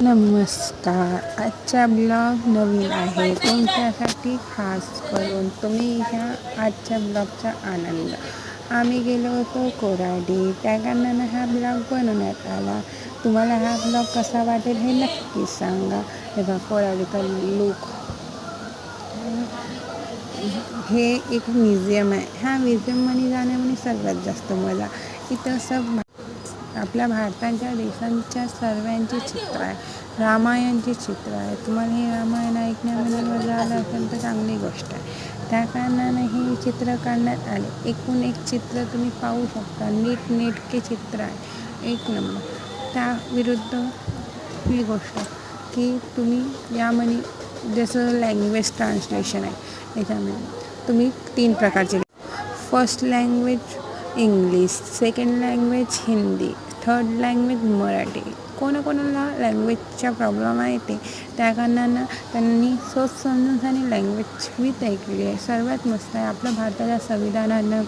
नमस्कार. आजचा ब्लॉग नवीन आहे तुमच्यासाठी खास करून. तुम्ही ह्या आजच्या ब्लॉगचा आनंद. आम्ही गेलो होतो कोराडी, त्या कारणानं हा ब्लॉग बनवण्यात आला. तुम्हाला हा ब्लॉग कसा वाटेल हे नक्की सांगा. हे बघा कोराडीचा लूक. हे एक म्युझियम आहे. ह्या म्युझियममध्ये जाण्यामध्ये सर्वात जास्त मजा. इथं आपल्या भारताच्या देशांच्या सर्वांचे चित्र आहे. रामायणचे चित्र आहे. तुम्हाला हे रामायण ऐकण्यामध्ये मजा आला असेल तर चांगली गोष्ट आहे. त्या कारणानं हे चित्र काढण्यात आले. एकूण एक चित्र तुम्ही पाहू शकता. नीटनेटके चित्र आहे, एक नंबर. त्या विरुद्ध ही गोष्ट की तुम्ही यामध्ये जसं लँग्वेज ट्रान्सलेशन आहे, याच्यामध्ये तुम्ही 3 प्रकारचे. First language English, second language Hindi, third language Marathi. कोणाकोणाला लँग्वेजचा प्रॉब्लेम आहे त्या कारणानं त्यांनी सोच समजून लँग्वेज विथ ऐकली आहे. सर्वात मस्त आहे. आपल्या भारताच्या संविधानानं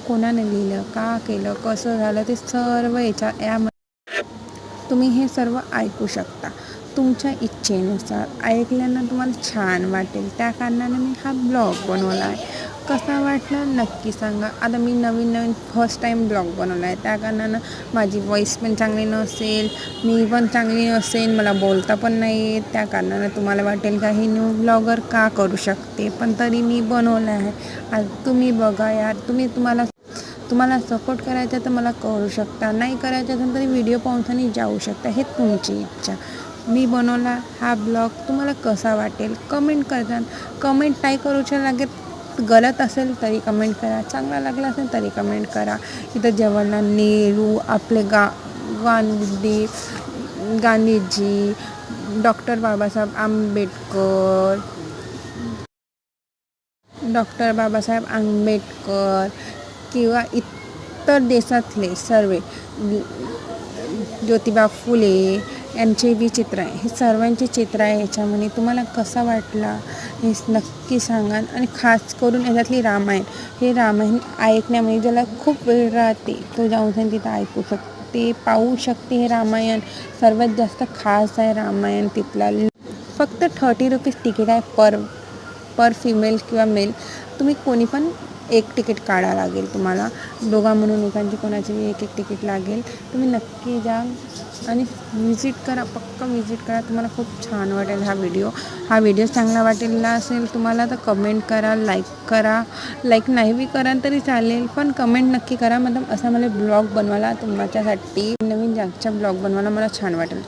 कोणानं लिहिलं, का केलं, कसं झालं ते सर्व यामध्ये तुम्ही हे सर्व ऐकू शकता तुमच्या इच्छेनुसार. ऐकल्यानं तुम्हाला छान वाटेल. त्या कारणानं मी हा ब्लॉग बनवला आहे. कसा वाटला नक्की सांगा. आता मी नवीन फर्स्ट टाईम ब्लॉग बनवला आहे. त्या कारणानं माझी वॉईस पण चांगली नसेल, मी पण चांगली नसेल, मला बोलता पण नाही येत. त्या कारणानं तुम्हाला वाटेल का ही न्यू ब्लॉगर का करू शकते, पण तरी मी बनवलं आहे. आज तुम्ही बघा यार. तुम्हाला सपोर्ट करायचा तर मला करू शकता, नाही करायचं असेल तरी व्हिडिओ पाहून जाऊ शकता. हे तुमची इच्छा. मी बनवला हा ब्लॉग. तुम्हाला कसा वाटेल कमेंट नाही करूच्या लागेल. गलत असेल तरी कमेंट करा, चांगला लागला असेल तरी कमेंट करा. इथं जवाहरलाल नेहरू, आपले गांधीजी, डॉक्टर बाबासाहेब आंबेडकर किंवा इतर देशातले सर्व, ज्योतिबा फुले यांचे बी चित्र आहे. हे सर्वांचे चित्र आहे ह्याच्यामध्ये. तुम्हाला कसा वाटला हे नक्की सांगा. आणि खास करून याच्यातली हे रामायण ऐकण्यामध्ये ज्याला खूप वेळ राहते तो जाऊन तिथं ऐकू शकते, पाहू शकते. हे रामायण सर्वात जास्त खास आहे. रामायण तिथला फक्त 30 रुपीज तिकीट आहे पर फिमेल किंवा मेल. तुम्ही कोणी पण एक तिकीट काढा लागेल तुम्हाला. दोघा म्हणून एकांची कोणाची एक तिकीट लागेल. तुम्ही नक्की जा आणि विजिट करा, पक्का विजिट करा. तुम्हाला खूप छान वाटेल. हा व्हिडिओ चांगला वाटेला असेल तुम्हाला तर कमेंट करा, लाईक नाही बी करा तरी चालेल, पण कमेंट नक्की करा. असा मला ब्लॉग बनवायला तुमच्यासाठी नवीन जागचा ब्लॉग बनवायला मला छान वाटेल.